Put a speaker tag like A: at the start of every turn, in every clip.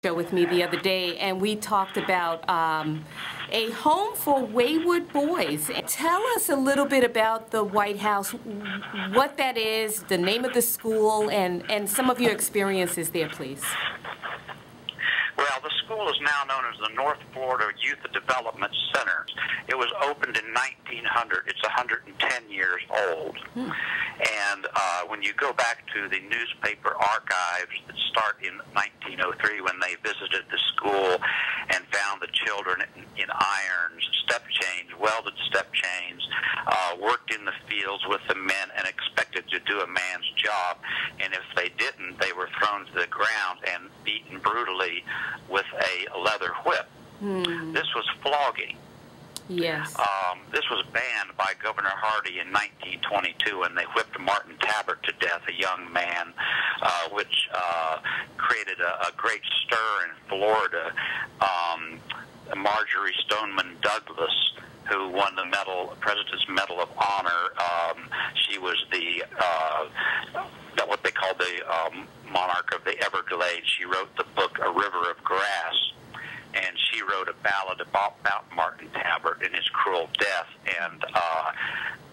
A: show with me the other day, and we talked about a home for wayward boys. Tell us a little bit about the White House, what that is, the name of the school, and some of your experiences there, please.
B: Well, the school is now known as the North Florida Youth Development Center. It was opened in 1900. It's 110 years old. And when you go back to the newspaper archives that start in 1903 when they visited the school and found the children in irons, step chains, welded step chains, worked in the fields with the men and expected to do a man's job. And if they didn't, they were thrown to the ground and beaten brutally with a leather whip. This was flogging.
A: Yes.
B: This was banned by Governor Hardy in 1922 when they whipped Martin Tabbert to death, a young man, which created a great stir in Florida. Marjorie Stoneman Douglas, who won the President's Medal of Honor, she was the what they called the monarch of the Everglades. She wrote the book A River of Grass, and she wrote a ballad about Martin Tabbert and his cruel death, and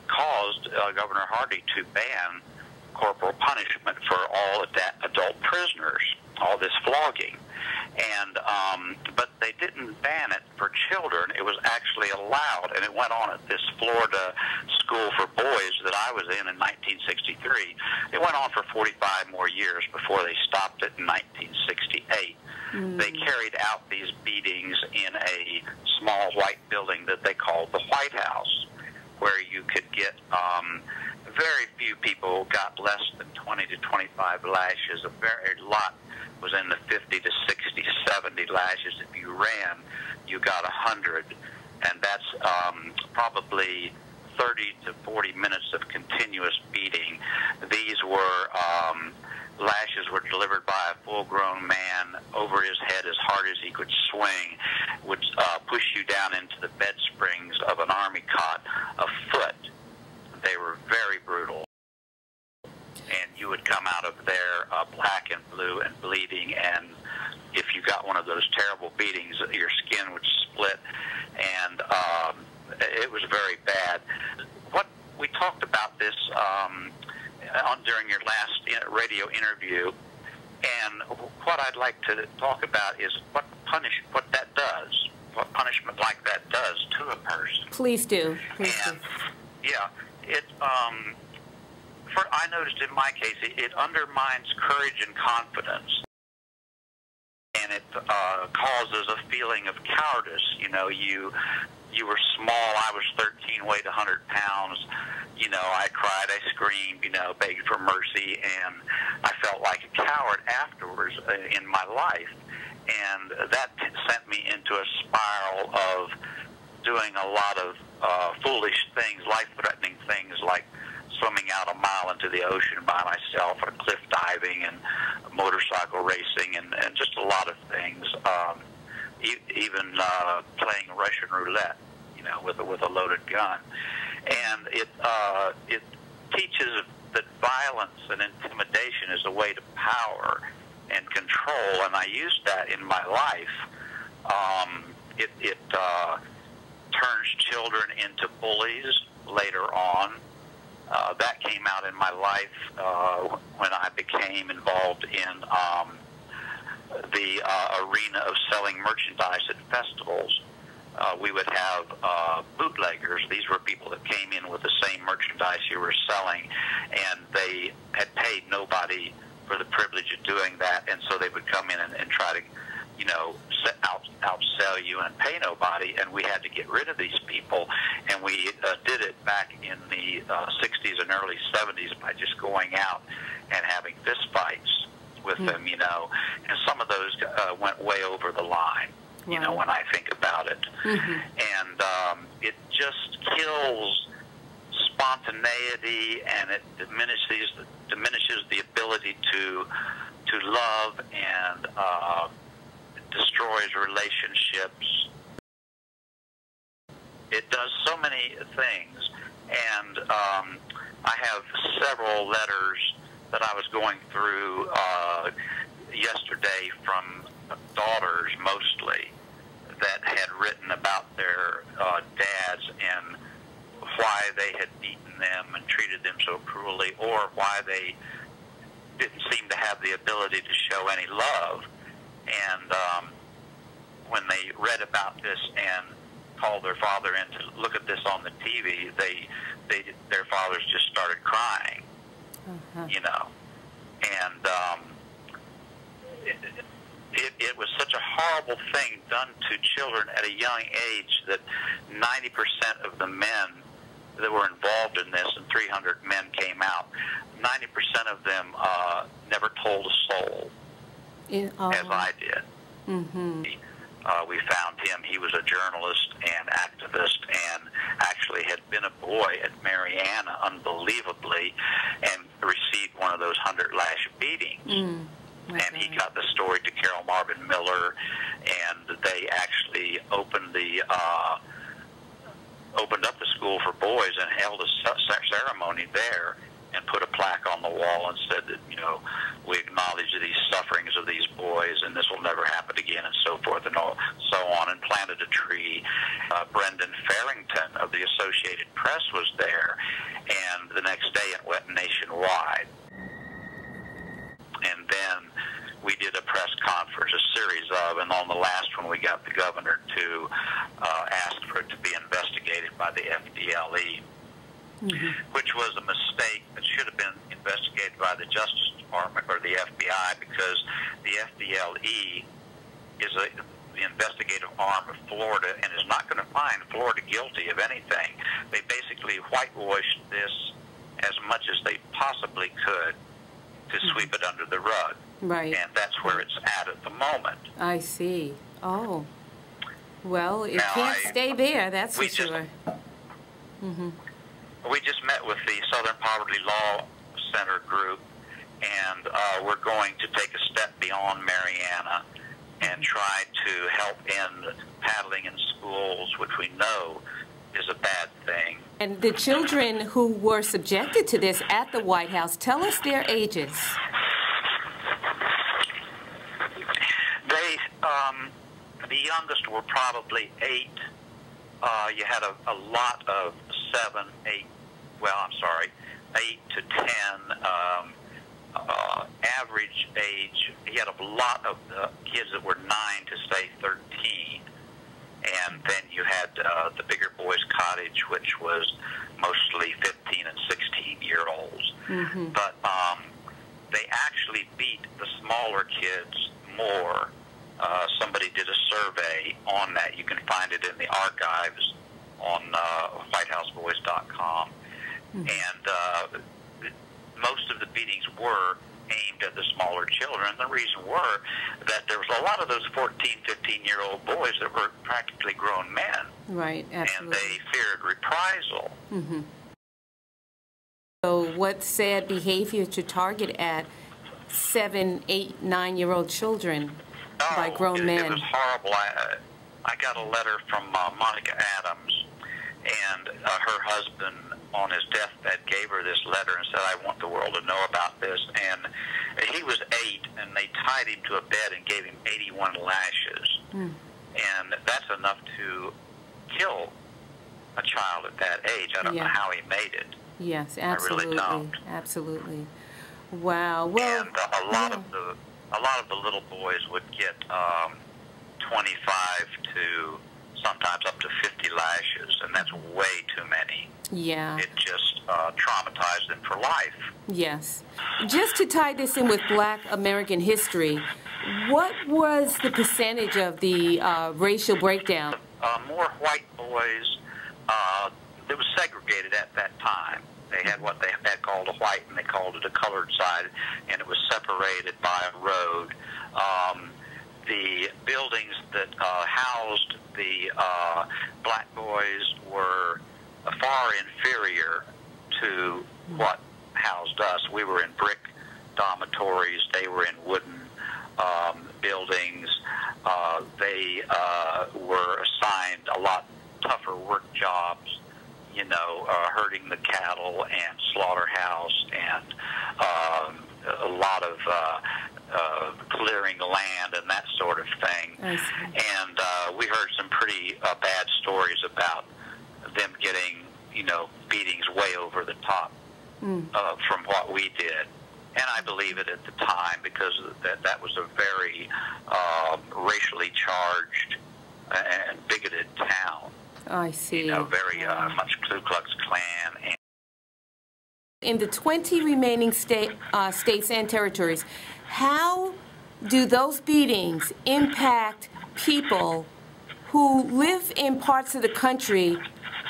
B: caused Governor Hardy to ban corporal punishment for all adult prisoners, all this flogging. And but they didn't ban it for children. It was actually allowed, and it went on at this Florida school for boys that I was in 1963. It went on for 45 more years before they stopped it in 1968. They carried out these beatings in a small white building that they called the White House, where you could get very few people got less than 20 to 25 lashes. A very lot was in the 50 to 60, 70 lashes. If you ran, you got 100, and that's probably 30 to 40 minutes of continuous beating. These were lashes were delivered by a full-grown man over his head as hard as he could swing, would push you down into the bed springs of an army cot a foot. They were very brutal. And you would come out of there black and blue and bleeding, and if you got one of those terrible beatings, your skin would split, and it was very bad. What we talked about this during your last radio interview, and what I'd like to talk about is what that does, what punishment like that does to a person.
A: Please do. Please do.
B: Yeah, it. I noticed in my case, it undermines courage and confidence, and it causes a feeling of cowardice. You know, you were small. I was 13, weighed 100 pounds. You know, I cried, I screamed, you know, begged for mercy, and I felt like a coward afterwards in my life, and that sent me into a spiral of doing a lot of foolish things, life-threatening things like swimming out a mile into the ocean by myself, or cliff diving, and motorcycle racing, and just a lot of things. Even playing Russian roulette, you know, with a loaded gun, and it teaches that violence and intimidation is a way to power and control, and I used that in my life. It turns children into bullies later on. That came out in my life when I became involved in the arena of selling merchandise at festivals. We would have bootleggers. These were people that came in with the same merchandise you were selling, and they had paid nobody for the privilege of doing that, and so they would come in and try to, you know, outsell you and pay nobody, and we had to get rid of these people, and we did it back in the 60s and early 70s by just going out and having fist fights with them, you know, and some of those went way over the line, you know, when I think about it. And it just kills spontaneity, and it diminishes the ability to love, and destroys relationships. It does so many things, and I have several letters that I was going through yesterday from mothers mostly that had written about their dads and why they had beaten them and treated them so cruelly, or why they didn't seem to have the ability to show any love. And when they read about this and called their father in to look at this on the TV, their fathers just started crying, you know. And it was such a horrible thing done to children at a young age that 90% of the men that were involved in this, and 300 men came out, 90% of them never told a soul, as I did.
A: Mm-hmm.
B: We found him. He was a journalist and activist and actually had been a boy at Mariana, unbelievably, and received one of those 100-lash beatings. And he got the story to Carol Marvin Miller, and they actually opened up the school for boys and held a ceremony there and put a plaque on the wall and said that, you know, we acknowledge these sufferings of these boys and this will never happen again, and so forth and so on, and planted a tree. Brendan Farrington of the Associated Press was there, and the next day it went nationwide. And then we did a press conference, a series of, and on the last one we got the governor to ask for it to be investigated by the FDLE, which was a mistake that should have been investigated by the Justice Department or the FBI, because the FDLE is the investigative arm of Florida and is not going to find Florida guilty of anything. They basically whitewashed this as much as they possibly could to sweep it under the rug.
C: Right.
B: And that's where it's at the moment.
C: I see. Oh. Well, it can't stay there, that's for sure.
B: We just met with the Southern Poverty Law Center group, and we're going to take a step beyond Mariana and try to help end paddling in schools, which we know is a bad thing.
C: And the children who were subjected to this at the White House, tell us their ages.
B: The youngest were probably 8. You had a lot of 7, 8, well, I'm sorry, 8 to 10. Average age, you had a lot of the kids that were 9 to, say, 13. And then you had the bigger boys' cottage, which was mostly 15 and 16-year-olds. But they actually beat the smaller kids more. Somebody did a survey on that. You can find it in the archives on WhiteHouseBoys.com. And most of the beatings were aimed at the smaller children. The reason were that there was a lot of those 14, 15-year-old boys that were practically grown men.
C: Right, absolutely.
B: And they feared reprisal.
C: So what sad behavior to target at 7, 8, 9-year-old children by grown men?
B: It was horrible. I got a letter from Monica Adams, and her husband on his deathbed gave her this letter and said, I want the world to know about this. And he was 8, and they tied him to a bed and gave him 81 lashes. And that's enough to kill a child at that age. I don't know how he made it.
C: Yes, absolutely.
B: I really don't.
C: Absolutely. Wow. Well,
B: and a lot of the little boys would get 25 to sometimes up to 50 lashes, and that's way too many.
C: Yeah.
B: It just traumatized them for life.
C: Yes. Just to tie this in with Black American history, what was the percentage of the racial breakdown?
B: More white boys. It was segregated at that time. They had what they had called a white, and they called it a colored side, and it was separated by a road. The buildings that housed the black boys were far inferior to what housed us. We were in brick dormitories. They were in wooden buildings. They were assigned a lot tougher work jobs, you know, herding the cattle and slaughterhouse, and a lot of clearing land and that sort of thing. And we heard some pretty bad stories about them getting, beatings way over the top from what we did. And I believe it at the time because that was a very racially charged and bigoted town.
A: I see.
B: Very much Ku Klux Klan. And
A: in the 20 remaining states and territories, how do those beatings impact people who live in parts of the country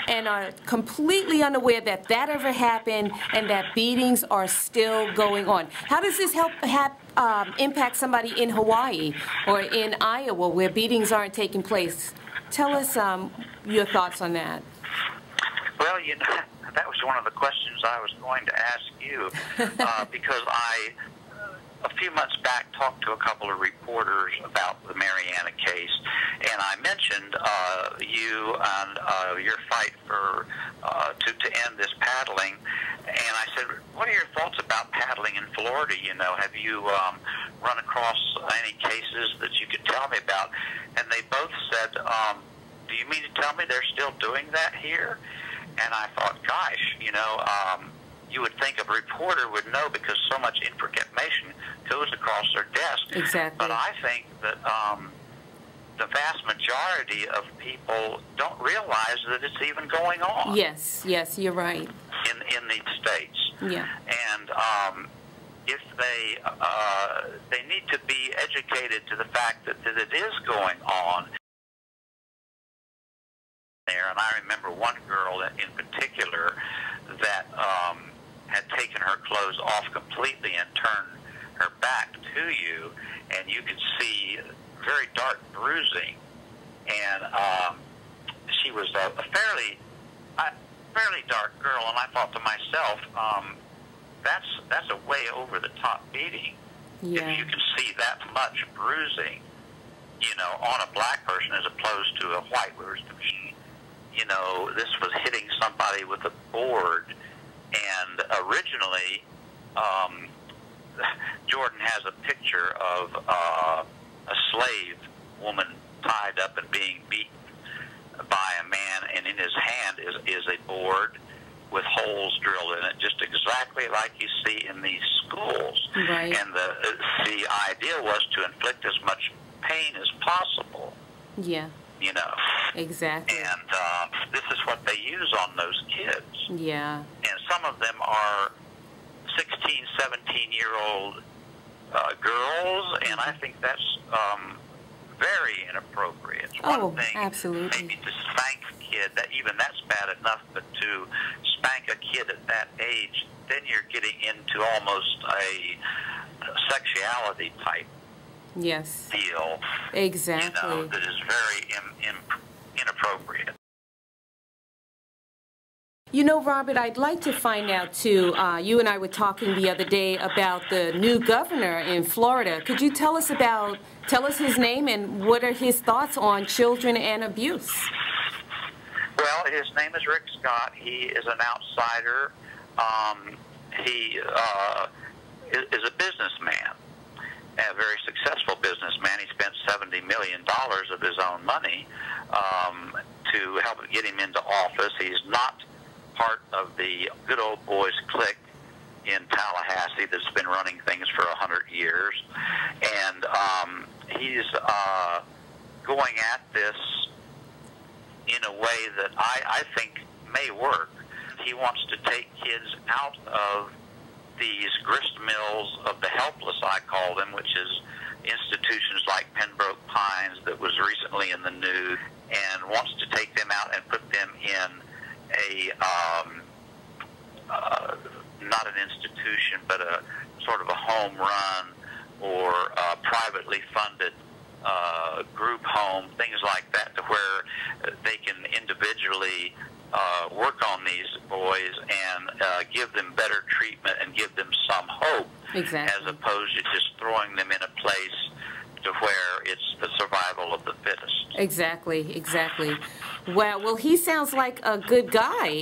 A: and are completely unaware that that ever happened and that beatings are still going on? How does this help impact somebody in Hawaii or in Iowa where beatings aren't taking place? Tell us your thoughts on that.
B: Well, that was one of the questions I was going to ask you because I, a few months back, talked to a couple of reporters about the Mariana case, and I mentioned you and your fight for to end this paddling, and I said, what are your thoughts about paddling in Florida? Have you run across any cases that you could tell me about? And they both said, do you mean to tell me they're still doing that here? And I thought, gosh, you would think a reporter would know because so much information goes across their desk.
A: Exactly.
B: But I think that the vast majority of people don't realize that it's even going on.
A: Yes, you're right.
B: In these states.
A: Yeah.
B: And if they need to be educated to the fact that it is going on there. And I remember one girl in particular that had taken her clothes off completely and turned her back to you, and you could see very dark bruising. And she was a fairly dark girl, and I thought to myself, that's a way over the top beating.
A: Yeah.
B: If you can see that much bruising, on a black person as opposed to a white person. This was hitting somebody with a board, and originally, Jordan has a picture of a slave woman tied up and being beaten by a man, and in his hand is a board with holes drilled in it, just exactly like you see in these schools.
A: Right.
B: And the idea was to inflict as much pain as possible.
A: Yeah. Exactly.
B: And this is what they use on those kids.
A: Yeah.
B: And some of them are 16, 17-year-old girls, and I think that's very inappropriate. It's one thing,
A: absolutely.
B: maybe to spank a kid, that's bad enough, but to spank a kid at that age, then you're getting into almost a sexuality type deal.
A: Exactly.
B: That is very inappropriate.
A: Robert, I'd like to find out, too, you and I were talking the other day about the new governor in Florida. Could you tell us his name and what are his thoughts on children and abuse?
B: Well, his name is Rick Scott. He is an outsider. He is a businessman, a very successful businessman. He spent $70 million of his own money to help get him into office. He's not part of the good old boys clique in Tallahassee that's been running things for 100 years. And he's going at this in a way that I think may work. He wants to take kids out of these grist mills of the helpless, I call them, which is institutions like Pembroke Pines that was recently in the news, and wants to take them out and put them in a not an institution, but a sort of a home run or a privately funded group home, things like that, to where they can individually work on these boys and give them better treatment and give them some hope,
A: exactly,
B: as opposed to just throwing them in a place to where it's the survival of the fittest.
A: Exactly. Well, he sounds like a good guy.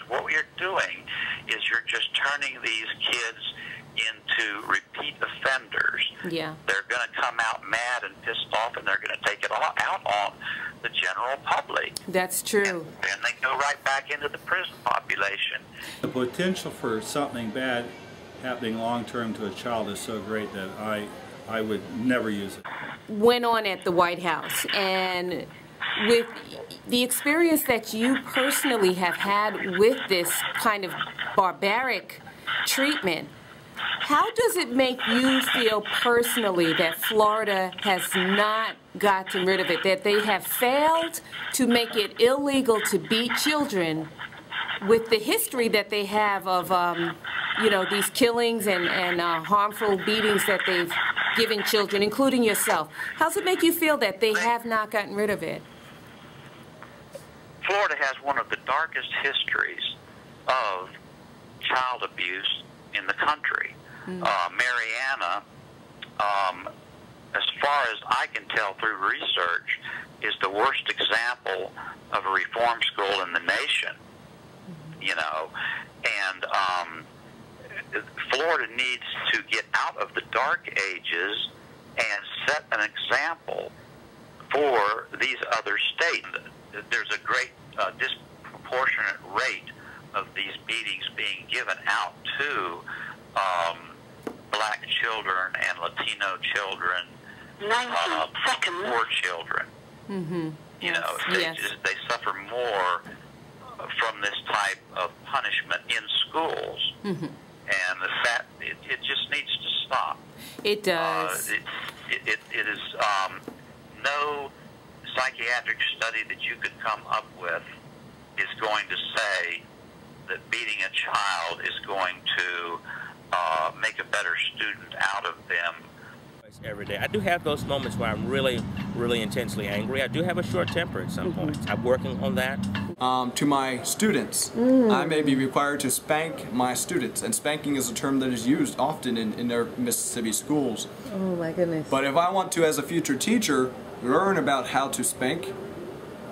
B: What you're doing is you're just turning turning these kids into repeat offenders.
A: Yeah.
B: They're going to come out mad and pissed off, and they're going to take it all out on the general public.
A: That's true.
B: And they go right back into the prison population.
D: The potential for something bad happening long-term to a child is so great that I would never use it.
A: Went on at the White House, and with the experience that you personally have had with this kind of barbaric treatment, how does it make you feel personally that Florida has not gotten rid of it, that they have failed to make it illegal to beat children with the history that they have of, you know, these killings and harmful beatings that they've given children, including yourself? How does it make you feel that they have not gotten rid of it?
B: Florida has one of the darkest histories of child abuse in the country. Mariana, as far as I can tell through research, is the worst example of a reform school in the nation. You know, and Florida needs to get out of the dark ages and set an example for these other states. There's a great disproportionate rate of these beatings being given out to black children and Latino children,
E: 90 seconds.
B: Poor children.
A: Mm-hmm.
B: You know, they suffer more from this type of punishment in schools, and that it just needs to stop.
A: It does.
B: It is no psychiatric study that you could come up with is going to say that beating a child is going to make a better student out of them.
F: Every day. I do have those moments where I'm really, really intensely angry. I do have a short temper at some points. I'm working on that.
G: To my students, I may be required to spank my students, and spanking is a term that is used often in their Mississippi schools.
A: Oh my goodness.
G: But if I want to, as a future teacher, learn about how to spank,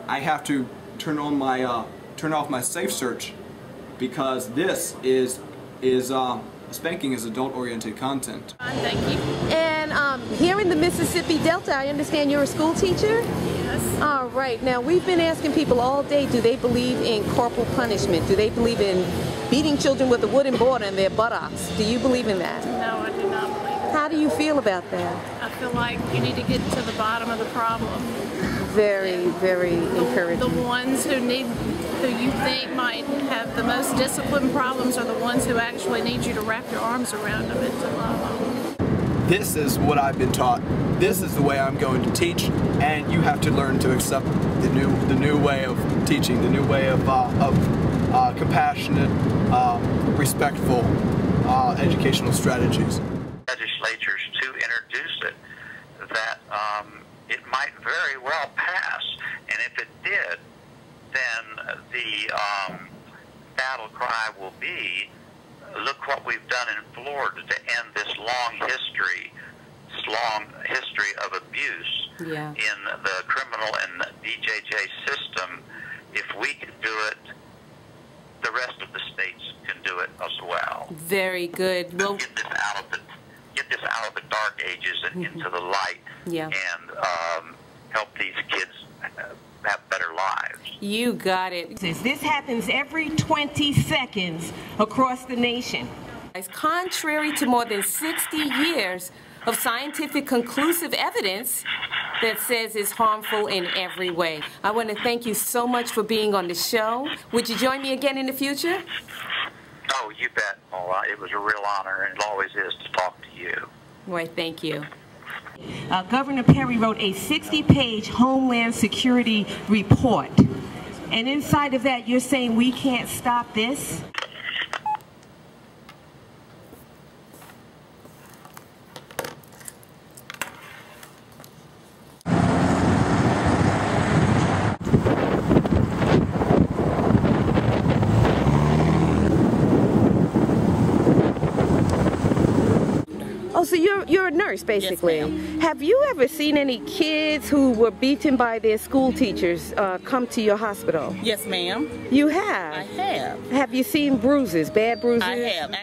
G: I have to turn on my turn off my safe search, because this is spanking is adult-oriented content.
E: Thank you.
A: And here in the Mississippi Delta, I understand you're a school teacher?
E: Yes.
A: All right. Now, we've been asking people all day, do they believe in corporal punishment? Do they believe in beating children with a wooden board in their buttocks? Do you believe in that?
E: No, I do not believe it.
A: How do you feel about that?
E: I feel like you need to get to the bottom of the problem.
A: Very, very encouraging.
E: The ones who you think might have the most discipline problems are the ones who actually need you to wrap your arms around them and to love them.
G: This is what I've been taught. This is the way I'm going to teach, and you have to learn to accept the new way of teaching, the new way of compassionate, respectful educational strategies.
B: Legislatures to introduce it, that it might very well pass, and if it did, then the battle cry will be, look what we've done in Florida to end this long history of abuse in the criminal and DJJ system. If we can do it, the rest of the states can do it as well.
A: Very good. Well,
B: get this out of the dark ages and into the light, and help these kids have better lives.
A: You got it.
H: This happens every 20 seconds across the nation.
A: It's contrary to more than 60 years of scientific conclusive evidence that says it's harmful in every way. I want to thank you so much for being on the show. Would you join me again in the future?
B: Oh, you bet, Paula. It was a real honor, and it always is, to talk to you.
A: Why, thank you.
H: Governor Perry wrote a 60-page Homeland Security report. And inside of that, you're saying we can't stop this?
A: Oh, so you're a nurse, basically.
I: Yes, ma'am.
A: Have you ever seen any kids who were beaten by their school teachers come to your hospital?
I: Yes, ma'am.
A: You have?
I: I have.
A: Have you seen bruises, bad bruises?
I: I have.